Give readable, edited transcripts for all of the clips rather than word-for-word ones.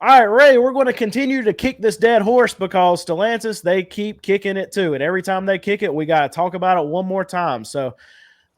All right, Ray, we're going to continue to kick this dead horse because Stellantis, they keep kicking it too. And every time they kick it, we got to talk about it one more time. So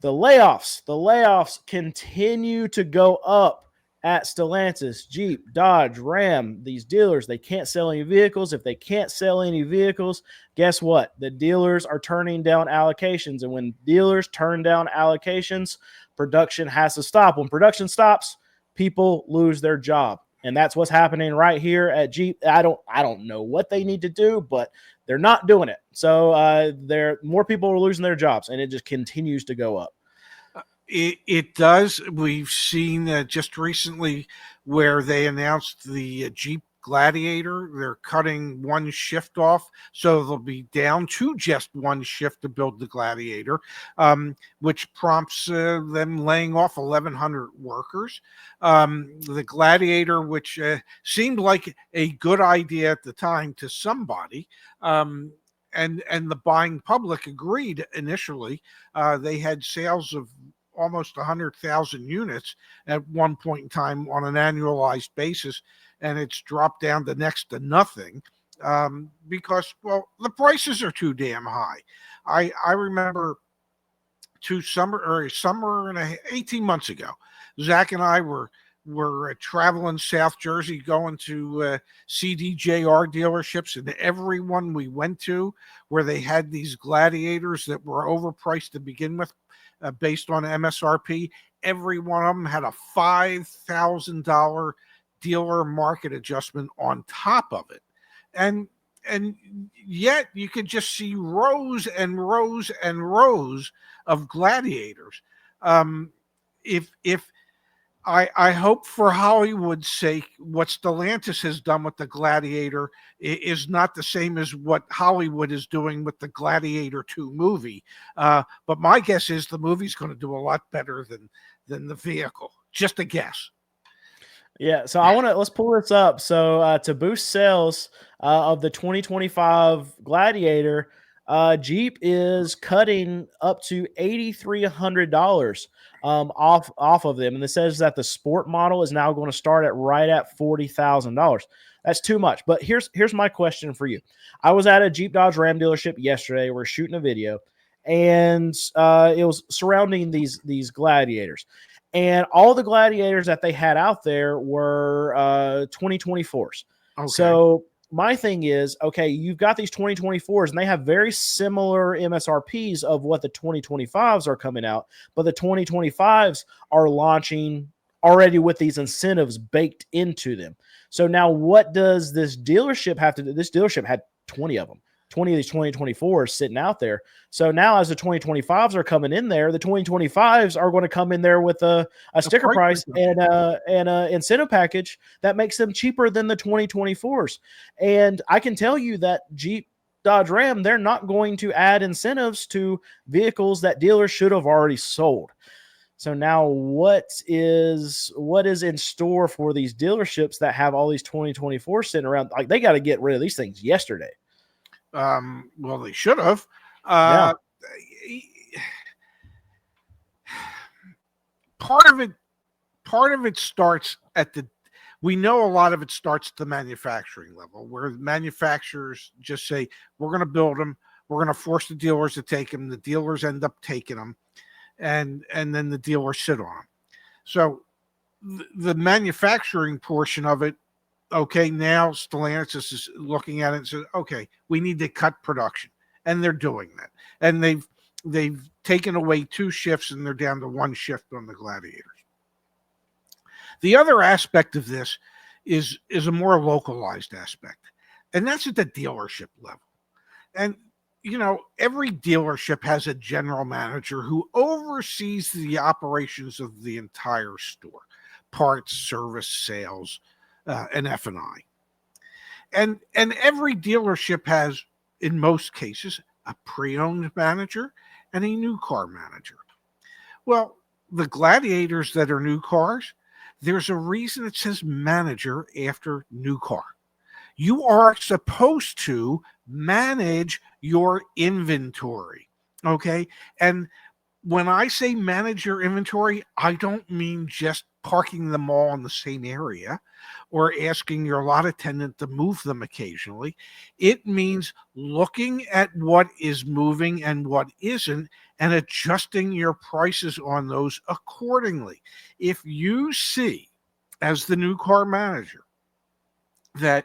the layoffs continue to go up at Stellantis, Jeep, Dodge, Ram. These dealers, they can't sell any vehicles. If they can't sell any vehicles, guess what? The dealers are turning down allocations. And when dealers turn down allocations, production has to stop. When production stops, people lose their job. And that's what's happening right here at Jeep. I don't know what they need to do, but they're not doing it. So there more people are losing their jobs, and it just continues to go up. It does. We've seen just recently where they announced the Jeep Gladiator. They're cutting one shift off, so they'll be down to just one shift to build the Gladiator, which prompts them laying off 1,100 workers. The Gladiator, which seemed like a good idea at the time to somebody, and the buying public agreed initially. They had sales of almost 100,000 units at one point in time on an annualized basis, and it's dropped down to next to nothing because, well, the prices are too damn high. I remember summer and 18 months ago, Zach and I were traveling South Jersey, going to CDJR dealerships, and every one we went to where they had these Gladiators that were overpriced to begin with, based on MSRP. Every one of them had a $5,000 dealer market adjustment on top of it, and yet you could just see rows and rows and rows of Gladiators. If I hope for Hollywood's sake, what Stellantis has done with the Gladiator is not the same as what Hollywood is doing with the Gladiator 2 movie. But my guess is the movie's going to do a lot better than the vehicle. Just a guess. Yeah, so let's pull this up. So to boost sales of the 2025 Gladiator, Jeep is cutting up to $8,300 off of them, and it says that the sport model is now going to start at right at $40,000. That's too much. But here's my question for you. I was at a Jeep Dodge Ram dealership yesterday. We're shooting a video, and it was surrounding these Gladiators. And all the Gladiators that they had out there were 2024s. Okay. So my thing is, okay, you've got these 2024s, and they have very similar MSRPs of what the 2025s are coming out, but the 2025s are launching already with these incentives baked into them. So now what does this dealership have to do? This dealership had 20 of them. 20 of these 2024s sitting out there. So now as the 2025s are coming in there, the 2025s are going to come in there with a sticker price and a incentive package that makes them cheaper than the 2024s. And I can tell you that Jeep, Dodge, Ram, they're not going to add incentives to vehicles that dealers should have already sold. So now what is in store for these dealerships that have all these 2024s sitting around? Like, they got to get rid of these things yesterday. Well, they should have. Yeah. Part of it starts at we know a lot of it starts at the manufacturing level, where manufacturers just say, we're going to build them, we're going to force the dealers to take them. The dealers end up taking them, and then the dealers sit on them. So the manufacturing portion of it, okay, now Stellantis is looking at it and says, okay, we need to cut production. And they're doing that. And they've taken away 2 shifts, and they're down to 1 shift on the Gladiators. The other aspect of this is a more localized aspect, and that's at the dealership level. And, every dealership has a general manager who oversees the operations of the entire store, parts, service, sales, and F&I. And every dealership has, in most cases, a pre-owned manager and a new car manager. Well, the Gladiators that are new cars, there's a reason it says manager after new car. You are supposed to manage your inventory, okay? And when I say manage your inventory, I don't mean just parking them all in the same area or asking your lot attendant to move them occasionally. It means looking at what is moving and what isn't and adjusting your prices on those accordingly. If you see, as the new car manager, that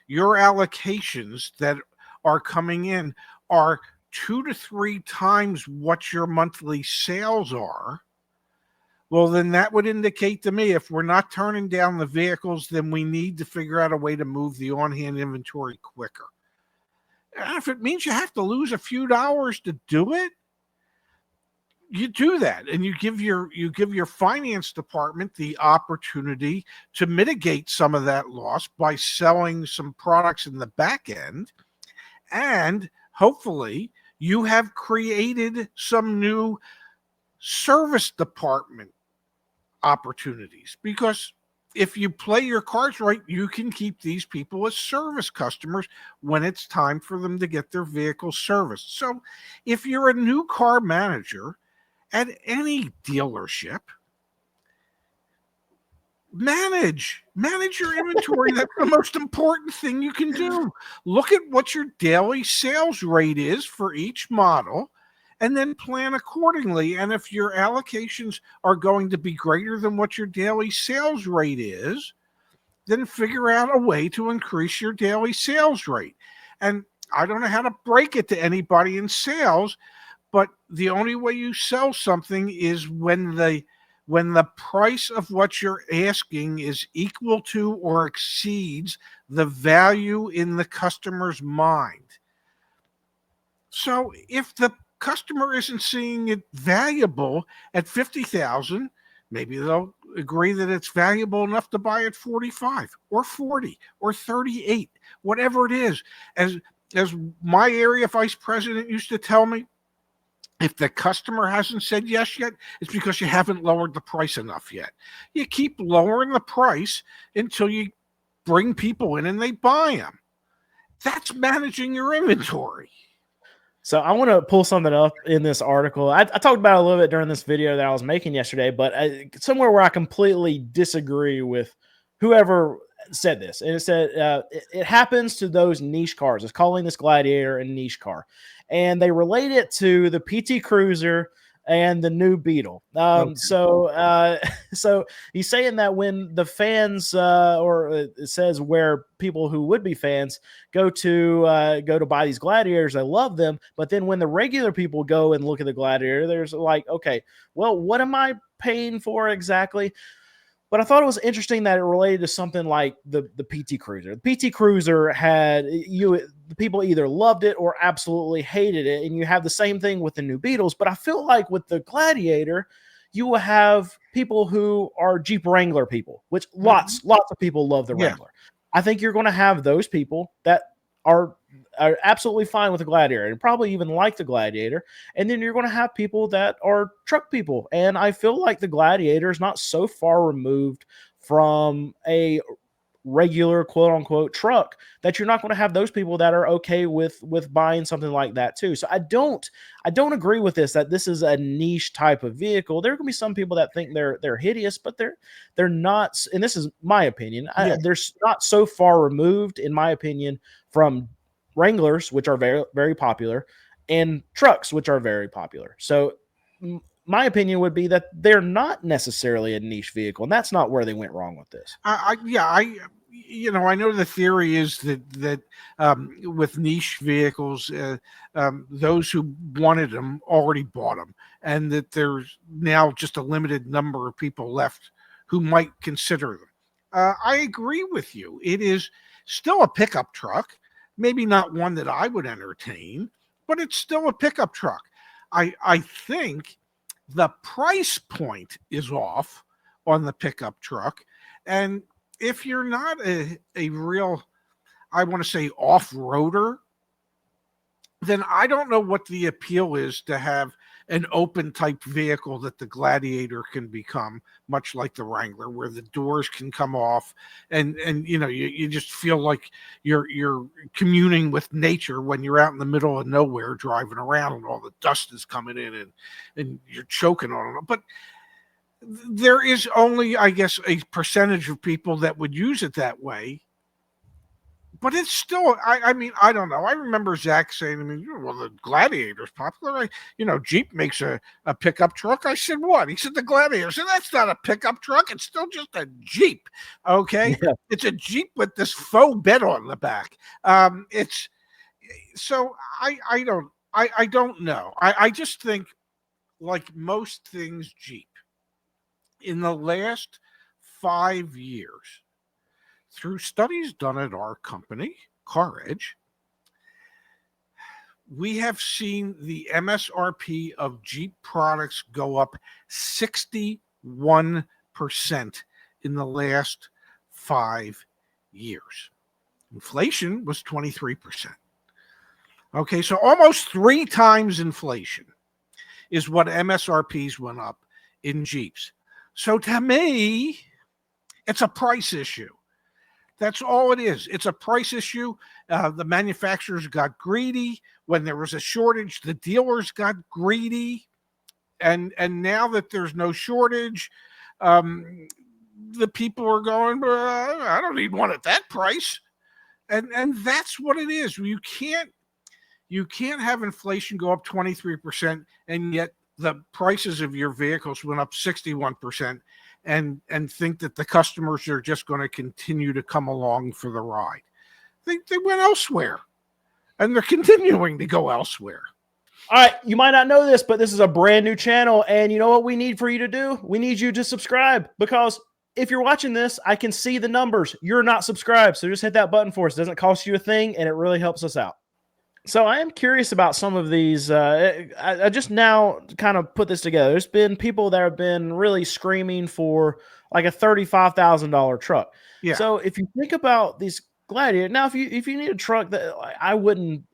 your allocations that are coming in are 2 to 3 times what your monthly sales are, well, then that would indicate to me if we're not turning down the vehicles, then we need to figure out a way to move the on hand inventory quicker. And if it means you have to lose a few dollars to do it, you do that, and you give your finance department the opportunity to mitigate some of that loss by selling some products in the back end, and hopefully you have created some new service department opportunities, because if you play your cards right, you can keep these people as service customers when it's time for them to get their vehicle serviced. So if you're a new car manager at any dealership, manage your inventory. That's the most important thing you can do. Look at what your daily sales rate is for each model and then plan accordingly. And if your allocations are going to be greater than what your daily sales rate is, then figure out a way to increase your daily sales rate. And I don't know how to break it to anybody in sales, but the only way you sell something is when the price of what you're asking is equal to or exceeds the value in the customer's mind. So if the customer isn't seeing it valuable at 50,000, maybe they'll agree that it's valuable enough to buy at 45 or 40 or 38, whatever it is. As my area vice president used to tell me, if the customer hasn't said yes yet, it's because you haven't lowered the price enough yet. You keep lowering the price until you bring people in and they buy them. That's managing your inventory. So I want to pull something up in this article. I talked about it a little bit during this video that I was making yesterday, but somewhere where I completely disagree with whoever said this. And it said, it happens to those niche cars. It's calling this Gladiator a niche car. And they relate it to the PT Cruiser and the new Beetle. Okay. So he's saying that when the fans, or it says where people who would be fans go to buy these Gladiators, they love them. But then when the regular people go and look at the Gladiator, there's like, okay, well, what am I paying for exactly? But I thought it was interesting that it related to something like the PT Cruiser. The PT Cruiser the people either loved it or absolutely hated it, and you have the same thing with the new Beetles. But I feel like with the Gladiator, you will have people who are Jeep Wrangler people, which lots of people love the Wrangler. I think you're going to have those people that are absolutely fine with the Gladiator and probably even like the Gladiator. And then you're going to have people that are truck people. And I feel like the Gladiator is not so far removed from a regular quote unquote truck that you're not going to have those people that are okay with buying something like that too. So I don't agree with that this is a niche type of vehicle. There are going to be some people that think they're hideous, but they're not. And this is my opinion. They're not so far removed, in my opinion, from Wranglers, which are very, very popular, and trucks, which are very popular. So my opinion would be that they're not necessarily a niche vehicle, and that's not where they went wrong with this. I know the theory is that with niche vehicles, those who wanted them already bought them, and that there's now just a limited number of people left who might consider them. I agree with you. It is still a pickup truck, maybe not one that I would entertain, but it's still a pickup truck. I think the price point is off on the pickup truck. And if you're not a real, I want to say, off-roader, then I don't know what the appeal is to have an open type vehicle that the Gladiator can become, much like the Wrangler, where the doors can come off, and you just feel like you're communing with nature when you're out in the middle of nowhere driving around and all the dust is coming in and you're choking on it. But there is only, I guess, a percentage of people that would use it that way. But it's still, I mean, I don't know. I remember Zach saying to me, well, the Gladiator's popular. Jeep makes a pickup truck. I said, what? He said, the Gladiator. I said, that's not a pickup truck. It's still just a Jeep. Okay. Yeah. It's a Jeep with this faux bed on the back. It's so I don't know. I just think, like most things Jeep, in the last 5 years, through studies done at our company, CarEdge, we have seen the MSRP of Jeep products go up 61% in the last 5 years. Inflation was 23%. Okay, so almost 3 times inflation is what MSRPs went up in Jeeps. So to me, it's a price issue. That's all it is. It's a price issue. The manufacturers got greedy. When there was a shortage, the dealers got greedy. And now that there's no shortage, the people are going, I don't need one at that price. And that's what it is. You can't have inflation go up 23% and yet the prices of your vehicles went up 61%. And think that the customers are just going to continue to come along for the ride. They went elsewhere, and they're continuing to go elsewhere. All right, you might not know this, but this is a brand new channel, and you know what we need for you to do? We need you to subscribe, because if you're watching this, I can see the numbers. You're not subscribed, so just hit that button for us. It doesn't cost you a thing, and it really helps us out. So I am curious about some of these. I just now kind of put this together. There's been people that have been really screaming for like a $35,000 truck. Yeah. So if you think about these Gladiator, now if you need a truck that I wouldn't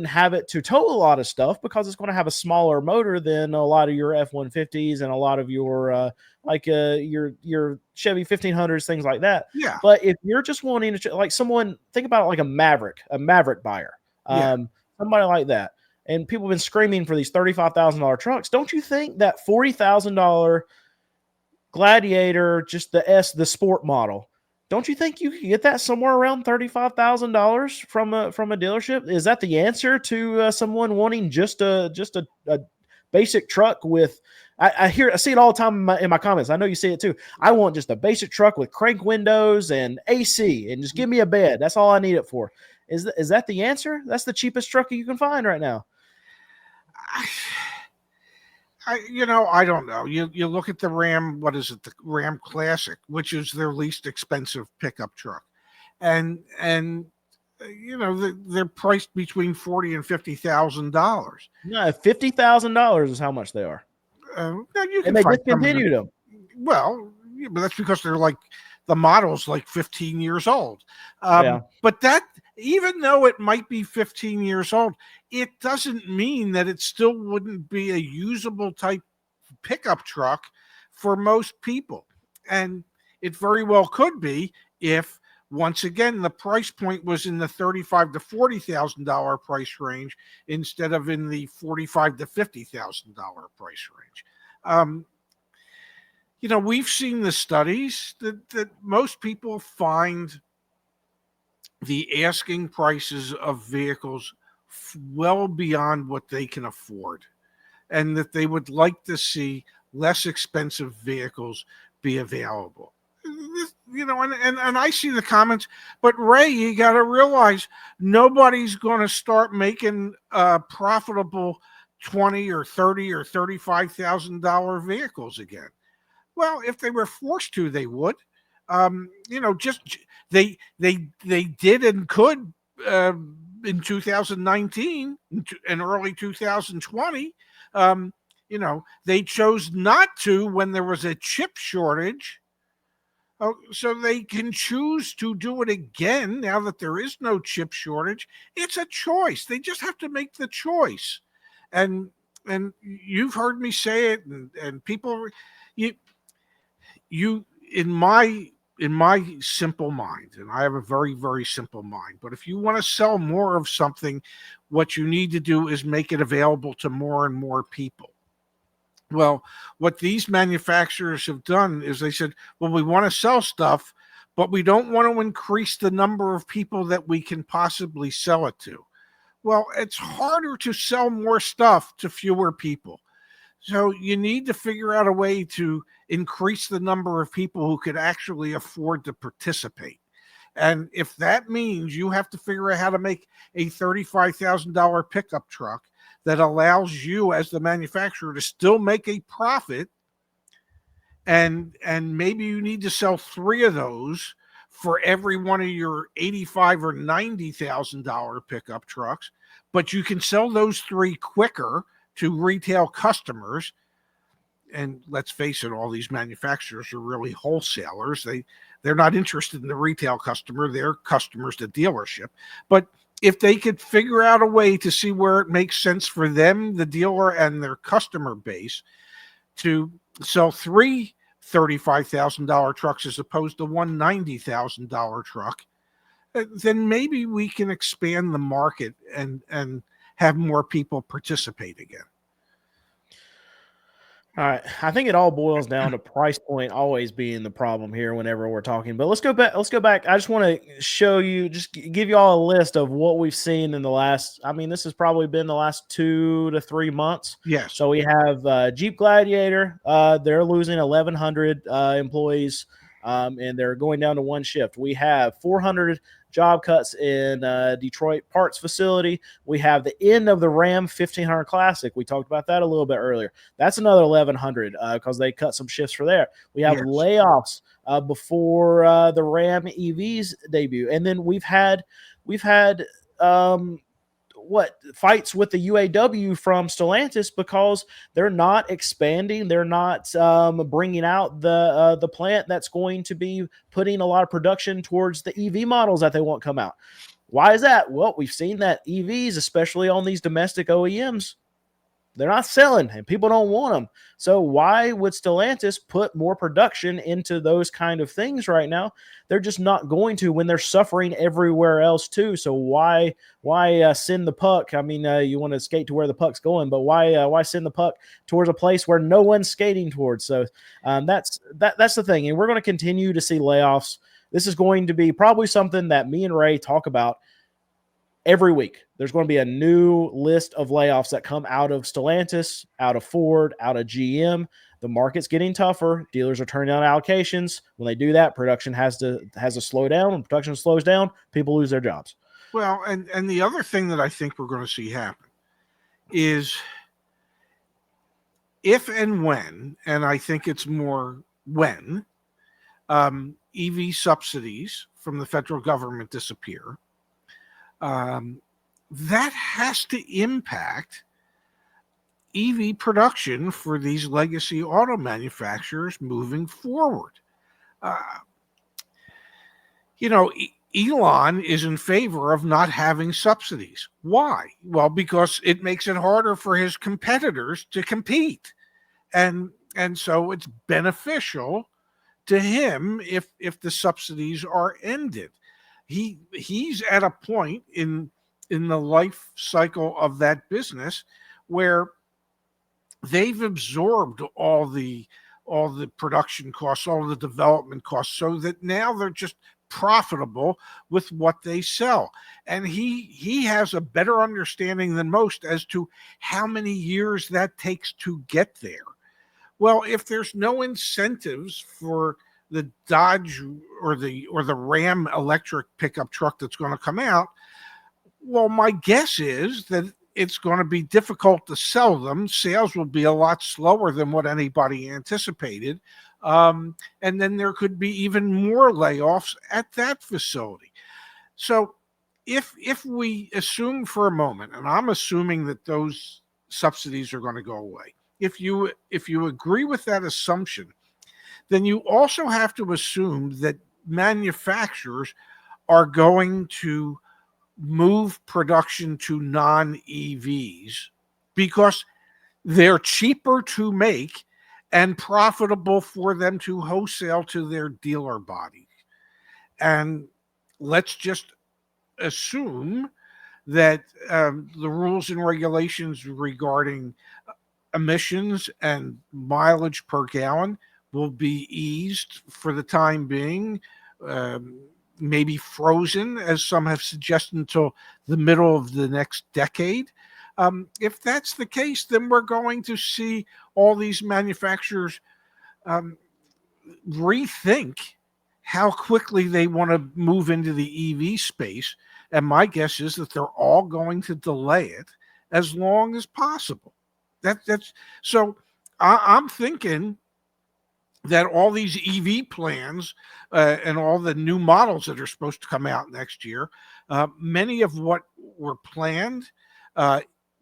have it to tow a lot of stuff, because it's going to have a smaller motor than a lot of your F-150s and a lot of your your Chevy 1500s, things like that. Yeah. But if you're just wanting to, like, someone, think about it like a Maverick buyer. Somebody like that. And people have been screaming for these $35,000 trucks. Don't you think that $40,000 Gladiator, just the sport model, don't you think you could get that somewhere around $35,000 from a dealership? Is that the answer to someone wanting just a basic truck with? I see it all the time in my comments. I know you see it too. I want just a basic truck with crank windows and AC, and just give me a bed. That's all I need it for. Is that the answer? That's the cheapest truck you can find right now. I don't know. You look at the Ram, what is it? The Ram Classic, which is their least expensive pickup truck. And they're priced between $40,000 and $50,000. No, $50,000 is how much they are. Now you and can they discontinued them. Well, yeah, but that's because they're like, the model's like 15 years old. But that, even though it might be 15 years old, it doesn't mean that it still wouldn't be a usable type pickup truck for most people. And it very well could be if, once again, the price point was in the $35,000 to $40,000 price range instead of in the $45,000 to $50,000 price range. We've seen the studies that most people find the asking prices of vehicles well beyond what they can afford, and that they would like to see less expensive vehicles be available. And I see the comments, but Ray, you got to realize nobody's going to start making profitable $20,000 or $30,000 or $35,000 vehicles again. Well, if they were forced to, they would. They did and could in 2019 and early 2020. They chose not to when there was a chip shortage. So they can choose to do it again now that there is no chip shortage. It's a choice. They just have to make the choice. And and you've heard me say it, and people, you you in my simple mind, and I have a very, very simple mind, but if you want to sell more of something, what you need to do is make it available to more and more people. Well, what these manufacturers have done is they said, well, we want to sell stuff, but we don't want to increase the number of people that we can possibly sell it to. Well, it's harder to sell more stuff to fewer people. So you need to figure out a way to increase the number of people who could actually afford to participate. And if that means you have to figure out how to make a $35,000 pickup truck that allows you as the manufacturer to still make a profit, and maybe you need to sell 3 of those for every one of your 85 or $90,000 pickup trucks, but you can sell those 3 quicker to retail customers. And let's face it, all these manufacturers are really wholesalers. They're not interested in the retail customer. Their customer's the dealership. But if they could figure out a way to see where it makes sense for them, the dealer, and their customer base to sell 3 $35,000 trucks as opposed to one $90,000 truck, then maybe we can expand the market and have more people participate again. All right. I think it all boils down to price point always being the problem here whenever we're talking. But let's go back. Let's go back. I just want to show you, just give you all a list of what we've seen in the last. I mean, this has probably been the last 2 to 3 months. Yes. So we have Jeep Gladiator. They're losing 1,100 employees, and they're going down to 1 shift. We have 400 job cuts in Detroit parts facility. We have the end of the Ram 1500 Classic. We talked about that a little bit earlier. That's another 1,100 because they cut some shifts for there. We have layoffs before the Ram EVs debut, and then we've had fights with the UAW from Stellantis because they're not expanding. They're not bringing out the plant that's going to be putting a lot of production towards the EV models that they want come out. Why is that? Well, we've seen that EVs, especially on these domestic OEMs, they're not selling and people don't want them. So why would Stellantis put more production into those kind of things right now? They're just not going to when they're suffering everywhere else too. So why send the puck? I mean, you want to skate to where the puck's going, but why send the puck towards a place where no one's skating towards? So that's the thing. And we're going to continue to see layoffs. This is going to be probably something that me and Ray talk about every week. There's going to be a new list of layoffs that come out of Stellantis, out of Ford, out of GM. The market's getting tougher. Dealers are turning down allocations. When they do that, production has to slow down. When production slows down, people lose their jobs. Well, and the other thing that I think we're going to see happen is if and when, and I think it's more when, EV subsidies from the federal government disappear, that has to impact EV production for these legacy auto manufacturers moving forward. Elon is in favor of not having subsidies. Why? Well, because it makes it harder for his competitors to compete. And so it's beneficial to him if the subsidies are ended. He's at a point in the life cycle of that business where they've absorbed all the production costs, all the development costs, so that now they're just profitable with what they sell. And he has a better understanding than most as to how many years that takes to get there. Well, if there's no incentives for the Dodge or the Ram electric pickup truck that's going to come out, well, my guess is that it's going to be difficult to sell them. Sales will be a lot slower than what anybody anticipated. And then there could be even more layoffs at that facility. So if we assume for a moment, and I'm assuming that those subsidies are going to go away, if you agree with that assumption, then you also have to assume that manufacturers are going to move production to non-EVs because they're cheaper to make and profitable for them to wholesale to their dealer body. And let's just assume that the rules and regulations regarding emissions and mileage per gallon will be eased for the time being, maybe frozen, as some have suggested, until the middle of the next decade. If that's the case, then we're going to see all these manufacturers rethink how quickly they want to move into the EV space. And my guess is that they're all going to delay it as long as possible. That's so. I'm thinking that all these EV plans and all the new models that are supposed to come out next year, many of what were planned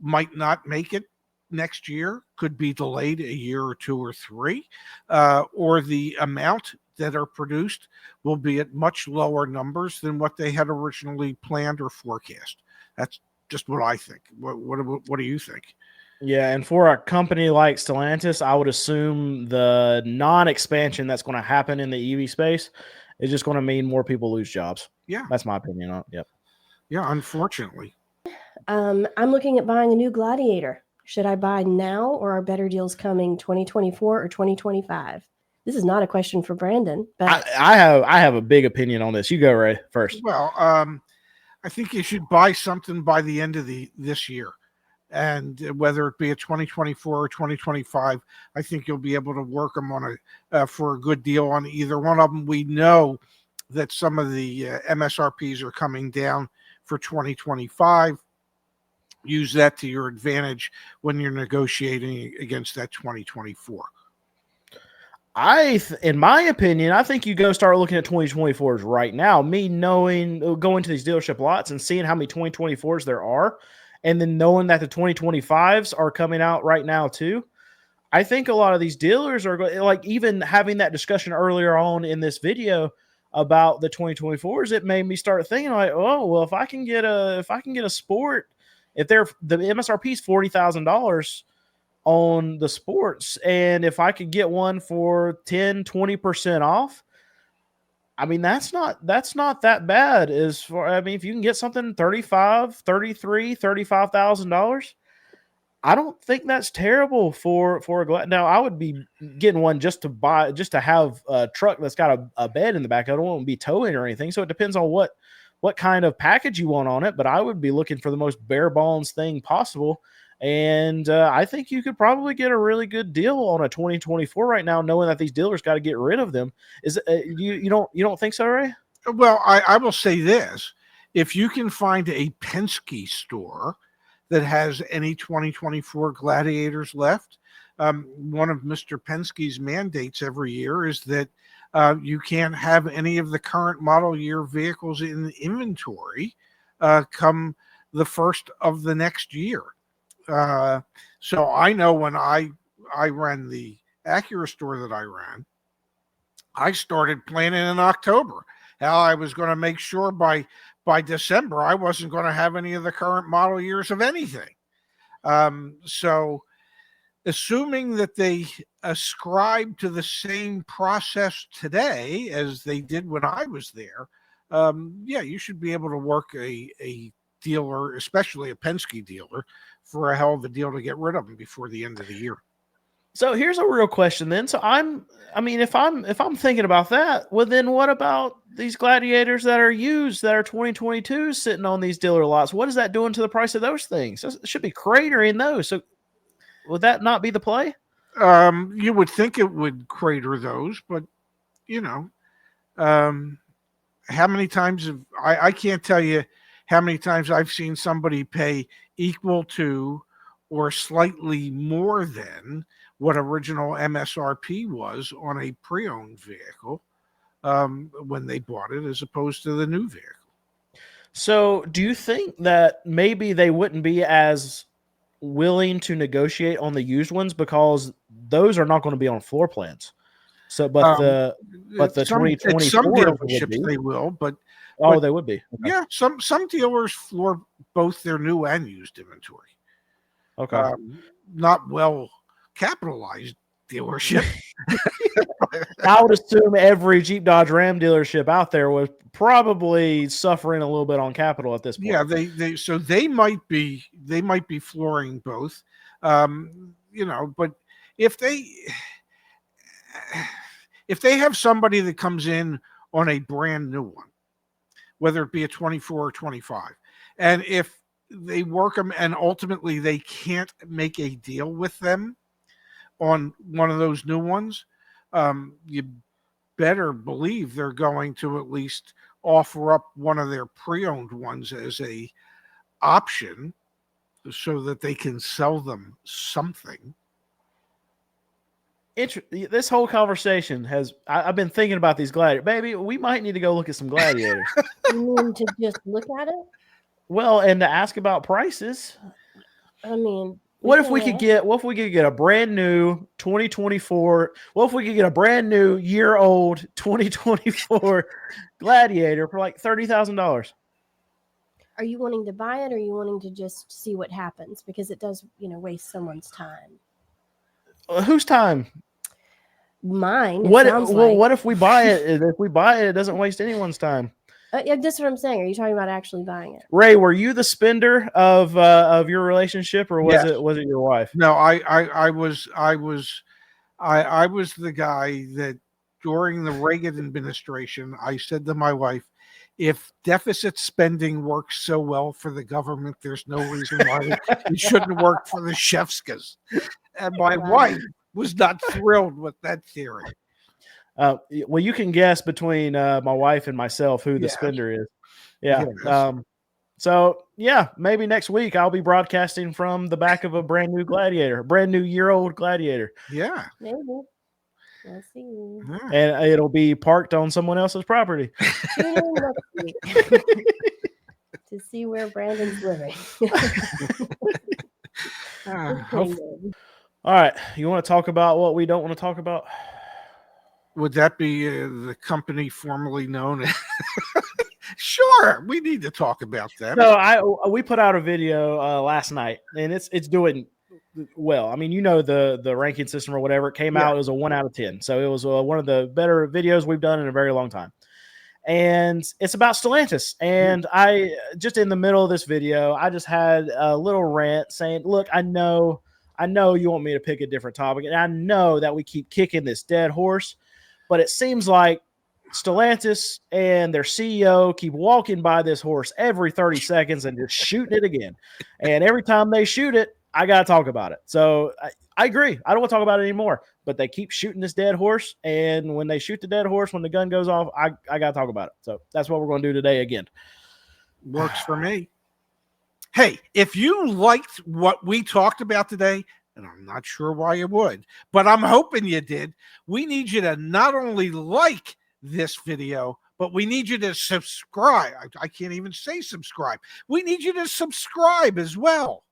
might not make it next year, could be delayed a year or two or three, or the amount that are produced will be at much lower numbers than what they had originally planned or forecast. That's just what I think. What do you think? Yeah, and for a company like Stellantis, I would assume the non-expansion that's going to happen in the EV space is just going to mean more people lose jobs. Yeah, that's my opinion on it. Yep. Yeah, unfortunately. I'm looking at buying a new Gladiator. Should I buy now, or are better deals coming 2024 or 2025? This is not a question for Brandon, but I have a big opinion on this. You go, Ray, first. Well, I think you should buy something by the end of this year. And whether it be a 2024 or 2025, I think you'll be able to work them on for a good deal on either one of them. We know that some of the MSRPs are coming down for 2025. Use that to your advantage when you're negotiating against that 2024. In my opinion, I think you go start looking at 2024s right now. Me knowing, going to these dealership lots and seeing how many 2024s there are, and then knowing that the 2025s are coming out right now too, I think a lot of these dealers are like, even having that discussion earlier on in this video about the 2024s, it made me start thinking like, oh, well, if I can get a Sport, if the MSRP is $40,000 on the Sports, and if I could get one for 10-20% off, I mean, that's not that bad. As for, I mean, if you can get something $35,000, $33,000, $35,000, I don't think that's terrible for a Glad. Now, I would be getting one just to have a truck that's got a bed in the back. I don't want to be towing or anything. So it depends on what kind of package you want on it. But I would be looking for the most bare bones thing possible. And I think you could probably get a really good deal on a 2024 right now, knowing that these dealers got to get rid of them. Is you don't think so, Ray? Well, I will say this: if you can find a Penske store that has any 2024 Gladiators left, one of Mr. Penske's mandates every year is that you can't have any of the current model year vehicles in the inventory come the first of the next year. So I know when I ran the Acura store that I ran, I started planning in October how I was going to make sure by December I wasn't going to have any of the current model years of anything. So assuming that they ascribe to the same process today as they did when I was there, yeah, you should be able to work a dealer, especially a Penske dealer, for a hell of a deal to get rid of them before the end of the year. So here's a real question then. So if I'm thinking about that, well, then what about these Gladiators that are used, that are 2022 sitting on these dealer lots? What is that doing to the price of those things? It should be cratering those. So would that not be the play? You would think it would crater those, but how many times I can't tell you how many times I've seen somebody pay equal to or slightly more than what original MSRP was on a pre-owned vehicle when they bought it, as opposed to the new vehicle. So do you think that maybe they wouldn't be as willing to negotiate on the used ones because those are not going to be on floor plans? So, but the 2024 some dealerships they will, but they would be. Okay. Yeah, some dealers floor both their new and used inventory. Okay. Not well capitalized dealership. I would assume every Jeep Dodge Ram dealership out there was probably suffering a little bit on capital at this point. Yeah, they might be flooring both. But if they have somebody that comes in on a brand new one, whether it be a 24 or 25, and if they work them and ultimately they can't make a deal with them on one of those new ones, you better believe they're going to at least offer up one of their pre-owned ones as a option so that they can sell them something. This whole conversation I've been thinking about these Gladiators. Baby, we might need to go look at some Gladiators. You mean to just look at it? Well, and to ask about prices. I mean, what if we could get a brand new 2024? What if we could get a brand new year-old 2024 Gladiator for like $30,000? Are you wanting to buy it, or are you wanting to just see what happens? Because it does, waste someone's time. Whose time? Mine. What if we buy it? If we buy it, it doesn't waste anyone's time. Yeah, that's what I'm saying. Are you talking about actually buying it? Ray, were you the spender of your relationship, or was it your wife? No, I was the guy that during the Reagan administration, I said to my wife, if deficit spending works so well for the government, there's no reason why it shouldn't work for the Shefskas. And my wife was not thrilled with that theory. Well, you can guess between my wife and myself who the spender is. Yeah. Yes. So, maybe next week I'll be broadcasting from the back of a brand new Gladiator, brand new year-old Gladiator. Yeah. Maybe. We'll see. And it'll be parked on someone else's property. To see where Brandon's living. All right. You want to talk about what we don't want to talk about? Would that be the company formerly known as? Sure, we need to talk about that. So we put out a video last night, and it's doing well. I mean, the ranking system or whatever, it came out, it was a 1 out of 10. So it was one of the better videos we've done in a very long time. And it's about Stellantis. And I just in the middle of this video, I just had a little rant saying, look, I know you want me to pick a different topic, and I know that we keep kicking this dead horse, but it seems like Stellantis and their CEO keep walking by this horse every 30 seconds and just shooting it again. And every time they shoot it, I got to talk about it. So I agree. I don't want to talk about it anymore, but they keep shooting this dead horse. And when they shoot the dead horse, when the gun goes off, I got to talk about it. So that's what we're going to do today again. Works for me. Hey, if you liked what we talked about today, and I'm not sure why you would, but I'm hoping you did, we need you to not only like this video, but we need you to subscribe. I can't even say subscribe. We need you to subscribe as well.